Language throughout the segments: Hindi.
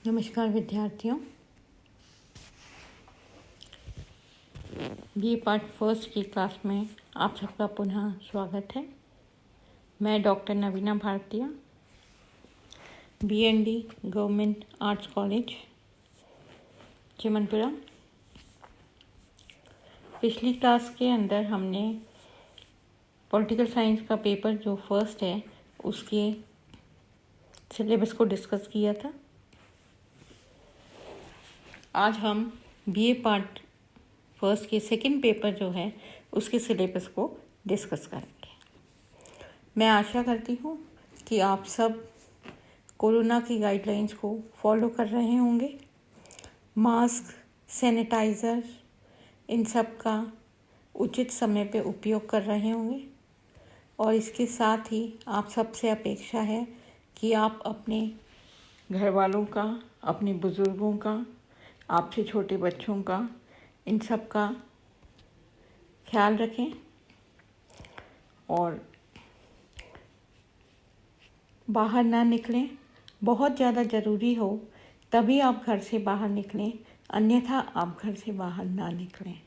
नमस्कार विद्यार्थियों, बीए पार्ट फर्स्ट की क्लास में आप सबका पुनः स्वागत है। मैं डॉक्टर नवीना भारतीय, BND government arts college Chimanpura. पिछली क्लास के अंदर हमने पॉलिटिकल साइंस का पेपर जो फर्स्ट है उसके सिलेबस को डिस्कस किया था। आज हम बीए पार्ट फर्स्ट के सेकंड पेपर जो है उसके सिलेबस को डिस्कस करेंगे। मैं आशा करती हूँ कि आप सब कोरोना की गाइडलाइंस को फॉलो कर रहे होंगे। मास्क, सैनिटाइज़र, इन सब का उचित समय पे उपयोग कर रहे होंगे और इसके साथ ही आप सबसे अपेक्षा है कि आप अपने घर वालों का, अपने बुज़ुर्गों का, आपसे छोटे बच्चों का, इन सब का ख्याल रखें और बाहर ना निकलें। बहुत ज़्यादा ज़रूरी हो तभी आप घर से बाहर निकलें, अन्यथा आप घर से बाहर ना निकलें।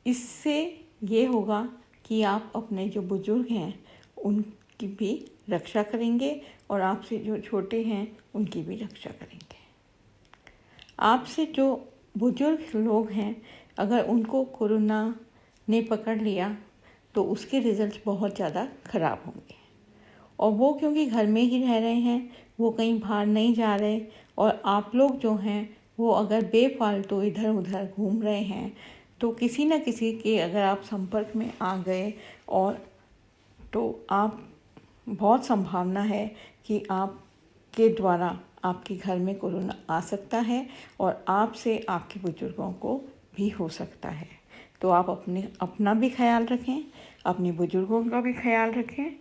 इससे ये होगा कि आप अपने जो बुज़ुर्ग हैं उनकी भी रक्षा करेंगे और आपसे जो छोटे हैं उनकी भी रक्षा करेंगे। आपसे जो बुजुर्ग लोग हैं, अगर उनको कोरोना ने पकड़ लिया तो उसके रिज़ल्ट बहुत ज़्यादा ख़राब होंगे और वो क्योंकि घर में ही रह रहे हैं, वो कहीं बाहर नहीं जा रहे और आप लोग जो हैं वो अगर बेफालतू इधर उधर घूम रहे हैं तो किसी न किसी के अगर आप संपर्क में आ गए और तो आप बहुत संभावना है कि आपके द्वारा आपके घर में कोरोना आ सकता है और आपसे आपके बुजुर्गों को भी हो सकता है। तो आप अपना भी ख्याल रखें, अपने बुजुर्गों का भी ख्याल रखें।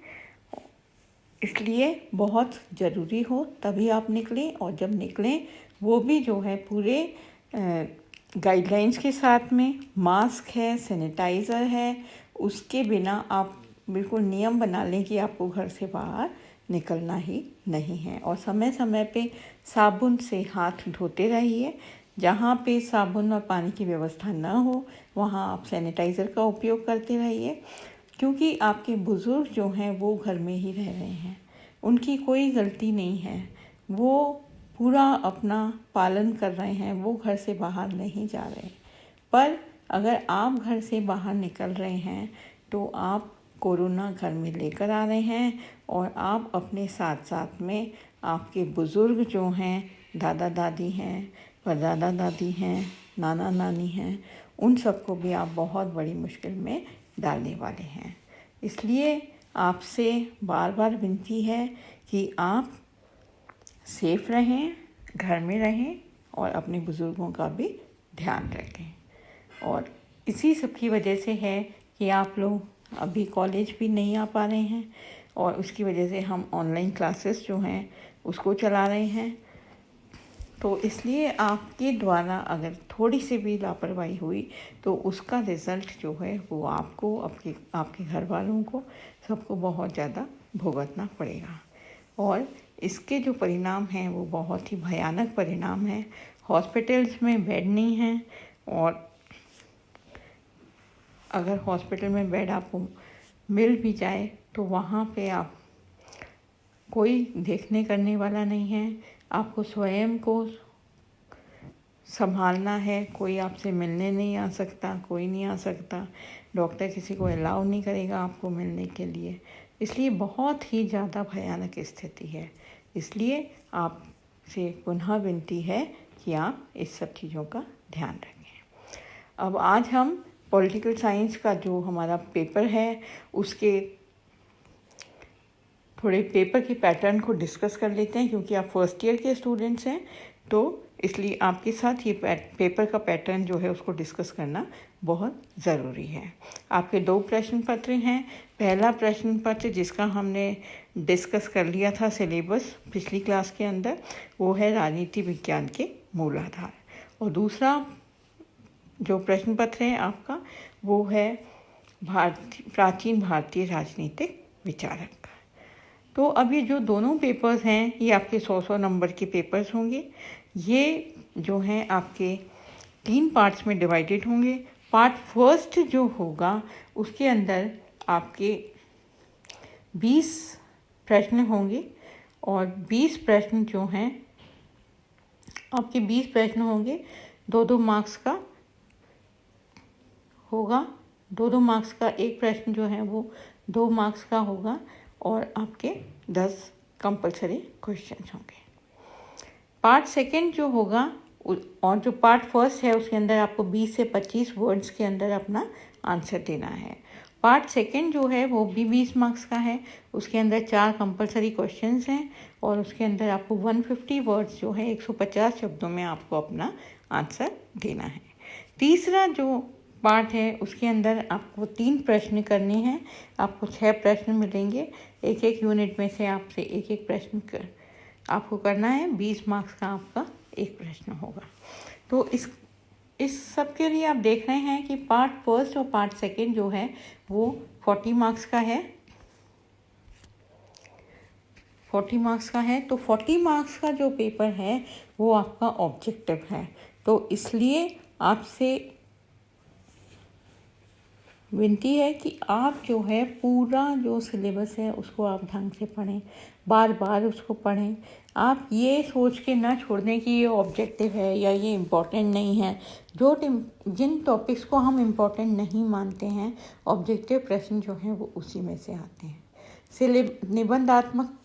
इसलिए बहुत ज़रूरी हो तभी आप निकलें और जब निकलें वो भी जो है पूरे गाइडलाइंस के साथ में। मास्क है, सैनिटाइज़र है, उसके बिना आप बिल्कुल नियम बना लें कि आपको घर से बाहर निकलना ही नहीं है और समय समय पे साबुन से हाथ धोते रहिए। जहाँ पे साबुन और पानी की व्यवस्था ना हो वहाँ आप सैनिटाइज़र का उपयोग करते रहिए, क्योंकि आपके बुज़ुर्ग जो हैं वो घर में ही रह रहे हैं, उनकी कोई गलती नहीं है, वो पूरा अपना पालन कर रहे हैं, वो घर से बाहर नहीं जा रहे। पर अगर आप घर से बाहर निकल रहे हैं तो आप कोरोना घर में लेकर आ रहे हैं और आप अपने साथ साथ में आपके बुज़ुर्ग जो हैं, दादा दादी हैं, परदादा दादी हैं, नाना नानी हैं, उन सबको भी आप बहुत बड़ी मुश्किल में डालने वाले हैं। इसलिए आपसे बार बार विनती है कि आप सेफ रहें, घर में रहें और अपने बुज़ुर्गों का भी ध्यान रखें। और इसी सब की वजह से है कि आप लोग अभी कॉलेज भी नहीं आ पा रहे हैं और उसकी वजह से हम ऑनलाइन क्लासेस जो हैं उसको चला रहे हैं। तो इसलिए आपके द्वारा अगर थोड़ी सी भी लापरवाही हुई तो उसका रिज़ल्ट जो है वो आपको, आपके घर वालों को, सबको बहुत ज़्यादा भुगतना पड़ेगा और इसके जो परिणाम हैं वो बहुत ही भयानक परिणाम हैं। हॉस्पिटल्स में बेड नहीं हैं और अगर हॉस्पिटल में बेड आपको मिल भी जाए तो वहाँ पे आप कोई देखने करने वाला नहीं है, आपको स्वयं को संभालना है। कोई आपसे मिलने नहीं आ सकता, कोई नहीं आ सकता, डॉक्टर किसी को अलाउ नहीं करेगा आपको मिलने के लिए। इसलिए बहुत ही ज़्यादा भयानक स्थिति है। इसलिए आपसे पुनः विनती है कि आप इस सब चीज़ों का ध्यान रखें। अब आज हम पॉलिटिकल साइंस का जो हमारा पेपर है उसके थोड़े पेपर के पैटर्न को डिस्कस कर लेते हैं, क्योंकि आप फर्स्ट ईयर के स्टूडेंट्स हैं तो इसलिए आपके साथ ये पेपर का पैटर्न जो है उसको डिस्कस करना बहुत ज़रूरी है। आपके 2 प्रश्न पत्र हैं। पहला प्रश्न पत्र जिसका हमने डिस्कस कर लिया था सिलेबस पिछली क्लास के अंदर, वो है राजनीति विज्ञान के मूलाधार, और दूसरा जो प्रश्न पत्र है आपका वो है प्राचीन भारतीय राजनीतिक विचारक। तो अब ये जो दोनों पेपर्स हैं ये आपके 100-100 नंबर के पेपर्स होंगे। ये जो हैं आपके 3 पार्ट्स में डिवाइडेड होंगे। पार्ट फर्स्ट जो होगा उसके अंदर आपके 20 प्रश्न होंगे और 20 प्रश्न जो हैं आपके 20 प्रश्न होंगे, 2-2 मार्क्स का होगा। 2-2 मार्क्स का एक प्रश्न जो है वो 2 मार्क्स का होगा और आपके 10 कंपलसरी क्वेश्चन होंगे। पार्ट सेकंड जो होगा और जो पार्ट फर्स्ट है उसके अंदर आपको 20 से 25 वर्ड्स के अंदर अपना आंसर देना है। पार्ट सेकंड जो है वो भी 20 मार्क्स का है, उसके अंदर 4 कंपलसरी क्वेश्चंस हैं और उसके अंदर आपको 150 वर्ड्स जो है 150 शब्दों में आपको अपना आंसर देना है। तीसरा जो पार्ट है उसके अंदर आपको 3 प्रश्न करने हैं। आपको 6 प्रश्न मिलेंगे, एक एक यूनिट में से आपसे एक एक प्रश्न आपको करना है। 20 मार्क्स का आपका एक प्रश्न होगा। तो इस सब के लिए आप देख रहे हैं कि पार्ट फर्स्ट और पार्ट सेकंड जो है वो 40 मार्क्स का है। 40 मार्क्स का है, तो 40 मार्क्स का जो पेपर है वो आपका ऑब्जेक्टिव है। तो इसलिए आपसे विनती है कि आप जो है पूरा जो सिलेबस है उसको आप ढंग से पढ़ें, बार बार उसको पढ़ें। आप ये सोच के ना छोड़ दें कि ये ऑब्जेक्टिव है या ये इम्पोर्टेंट नहीं है। जिन टॉपिक्स को हम इम्पोर्टेंट नहीं मानते हैं, ऑब्जेक्टिव प्रश्न जो हैं वो उसी में से आते हैं। निबंधात्मक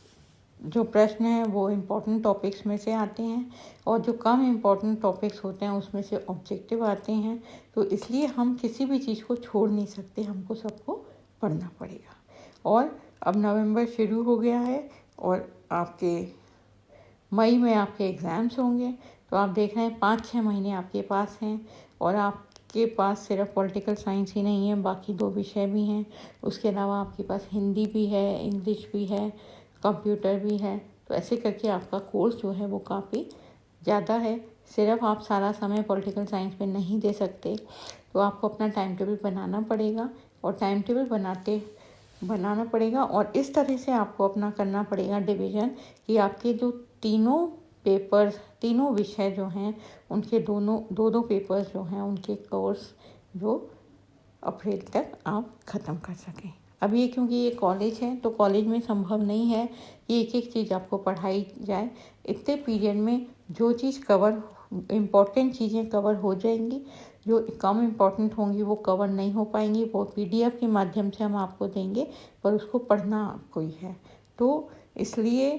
जो प्रश्न हैं वो इम्पोर्टेंट टॉपिक्स में से आते हैं और जो कम इम्पोर्टेंट टॉपिक्स होते हैं उसमें से ऑब्जेक्टिव आते हैं। तो इसलिए हम किसी भी चीज़ को छोड़ नहीं सकते, हमको सबको पढ़ना पड़ेगा। और अब नवंबर शुरू हो गया है और आपके मई में आपके एग्ज़ाम्स होंगे। तो आप देख रहे हैं 5-6 महीने आपके पास हैं और आपके पास सिर्फ पॉलिटिकल साइंस ही नहीं है, बाकी 2 विषय भी हैं। उसके अलावा आपके पास हिंदी भी है, इंग्लिश भी है, कंप्यूटर भी है। तो ऐसे करके आपका कोर्स जो है वो काफ़ी ज़्यादा है। सिर्फ आप सारा समय पॉलिटिकल साइंस में नहीं दे सकते, तो आपको अपना टाइम टेबल बनाना पड़ेगा और टाइम टेबल बनाना पड़ेगा और इस तरह से आपको अपना करना पड़ेगा डिवीज़न कि आपके जो तीनों विषय जो हैं उनके दो पेपर्स जो हैं उनके कोर्स जो अप्रैल तक आप ख़त्म कर सकें। अब ये क्योंकि ये कॉलेज है तो कॉलेज में संभव नहीं है कि एक एक चीज़ आपको पढ़ाई जाए। इतने पीरियड में जो चीज़ इम्पॉर्टेंट चीज़ें कवर हो जाएंगी, जो कम इम्पॉर्टेंट होंगी वो कवर नहीं हो पाएंगी। वो PDF के माध्यम से हम आपको देंगे, पर उसको पढ़ना आपको ही है। तो इसलिए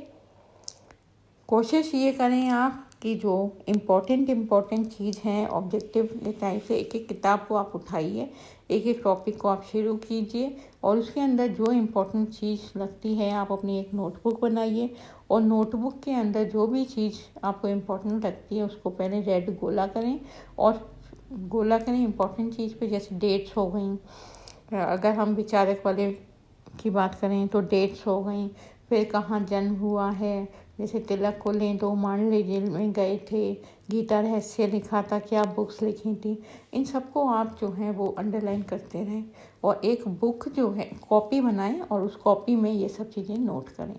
कोशिश ये करें आप कि जो इम्पॉर्टेंट चीज़ हैं ऑब्जेक्टिव टाइप से एक एक किताब को आप उठाइए, एक एक टॉपिक को आप शुरू कीजिए और उसके अंदर जो इम्पोर्टेंट चीज़ लगती है आप अपनी एक नोटबुक बनाइए और नोटबुक के अंदर जो भी चीज़ आपको इम्पोर्टेंट लगती है उसको पहले रेड गोला करें इम्पोर्टेंट चीज़ पे। जैसे डेट्स हो गई, अगर हम विचारक वाले की बात करें तो डेट्स हो गई, फिर कहाँ जन्म हुआ है, जैसे तिलक को लें तो मांडले जेल में गए थे, गीता रहस्य लिखा था, क्या बुक्स लिखी थी। इन सबको आप जो है वो अंडरलाइन करते रहें और एक बुक जो है कॉपी बनाएं और उस कॉपी में ये सब चीज़ें नोट करें।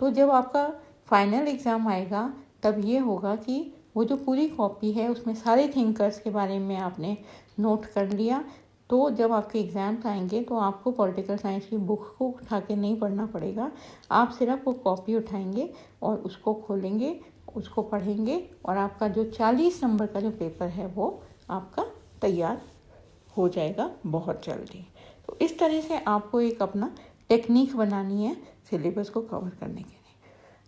तो जब आपका फाइनल एग्ज़ाम आएगा तब ये होगा कि वो जो पूरी कॉपी है उसमें सारे थिंकर्स के बारे में आपने नोट कर लिया। तो जब आपके एग्ज़ाम्स आएंगे तो आपको पॉलिटिकल साइंस की बुक को उठा के नहीं पढ़ना पड़ेगा, आप सिर्फ वो कॉपी उठाएंगे और उसको खोलेंगे, उसको पढ़ेंगे और आपका जो 40 नंबर का जो पेपर है वो आपका तैयार हो जाएगा बहुत जल्दी। तो इस तरह से आपको एक अपना टेक्निक बनानी है सिलेबस को कवर करने के लिए।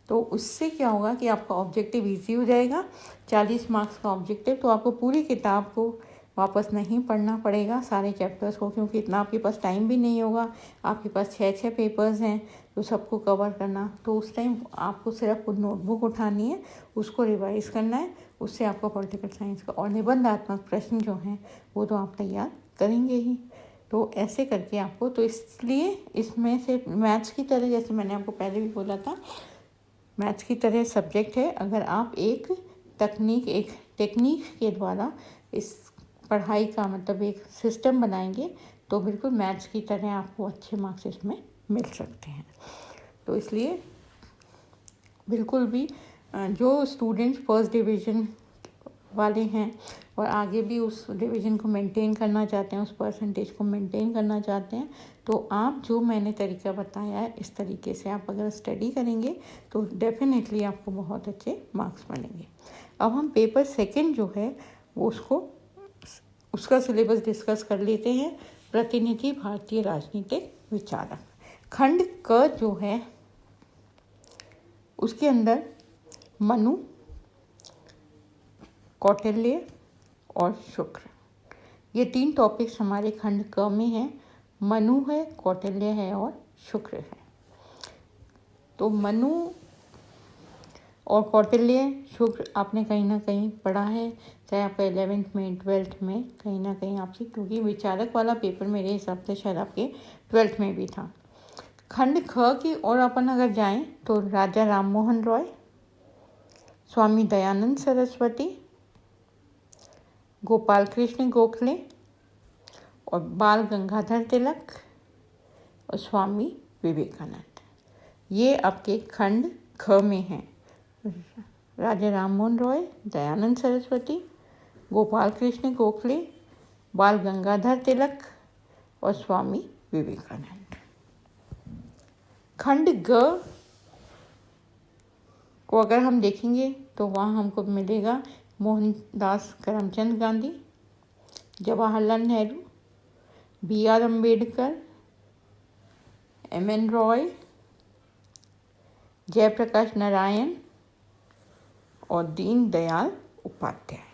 तो उससे क्या होगा कि आपका ऑब्जेक्टिव ईजी हो जाएगा। 40 मार्क्स का ऑब्जेक्टिव, तो आपको पूरी किताब को वापस नहीं पढ़ना पड़ेगा, सारे चैप्टर्स को, क्योंकि इतना आपके पास टाइम भी नहीं होगा। आपके पास 6 पेपर्स हैं तो सबको कवर करना, तो उस टाइम आपको सिर्फ नोटबुक उठानी है, उसको रिवाइज करना है। उससे आपका पॉलिटिकल साइंस का और निबंधात्मक प्रश्न जो हैं वो तो आप तैयार करेंगे ही। तो ऐसे करके आपको, तो इसलिए इसमें से मैथ्स की तरह, जैसे मैंने आपको पहले भी बोला था, मैथ्स की तरह सब्जेक्ट है। अगर आप एक टेक्निक के द्वारा इस पढ़ाई का मतलब एक सिस्टम बनाएंगे तो बिल्कुल मैथ्स की तरह आपको अच्छे मार्क्स इसमें मिल सकते हैं। तो इसलिए बिल्कुल भी जो स्टूडेंट्स फर्स्ट डिवीज़न वाले हैं और आगे भी उस डिवीज़न को मेंटेन करना चाहते हैं, उस परसेंटेज को मेंटेन करना चाहते हैं, तो आप जो मैंने तरीका बताया है इस तरीके से आप अगर स्टडी करेंगे तो डेफिनेटली आपको बहुत अच्छे मार्क्स मिलेंगे। अब हम पेपर सेकंड जो है वो उसका सिलेबस डिस्कस कर लेते हैं। प्रतिनिधि भारतीय राजनीतिक विचारक, खंड क जो है उसके अंदर मनु, कौटिल्य और शुक्र, ये 3 टॉपिक्स हमारे खंड क में हैं। मनु है, कौटिल्य है और शुक्र है। तो मनु और कौटिल्य, शुक्र आपने कहीं ना कहीं पढ़ा है, चाहे आपका 11th में 12th में कहीं ना कहीं आपसे, क्योंकि विचारक वाला पेपर मेरे हिसाब से शायद आपके 12th में भी था। खंड ख की ओर अपन अगर जाएं तो राजा राममोहन रॉय, स्वामी दयानंद सरस्वती, गोपाल कृष्ण गोखले और बाल गंगाधर तिलक और स्वामी विवेकानंद, ये आपके खंड ख में हैं। राजा राममोहन रॉय, दयानंद सरस्वती, गोपाल कृष्ण गोखले, बाल गंगाधर तिलक और स्वामी विवेकानंद। खंड ग को अगर हम देखेंगे तो वहाँ हमको मिलेगा मोहनदास करमचंद गांधी, जवाहरलाल नेहरू, B.R. अम्बेडकर, M.N. रॉय, जयप्रकाश नारायण और दीन दयाल उपाध्याय।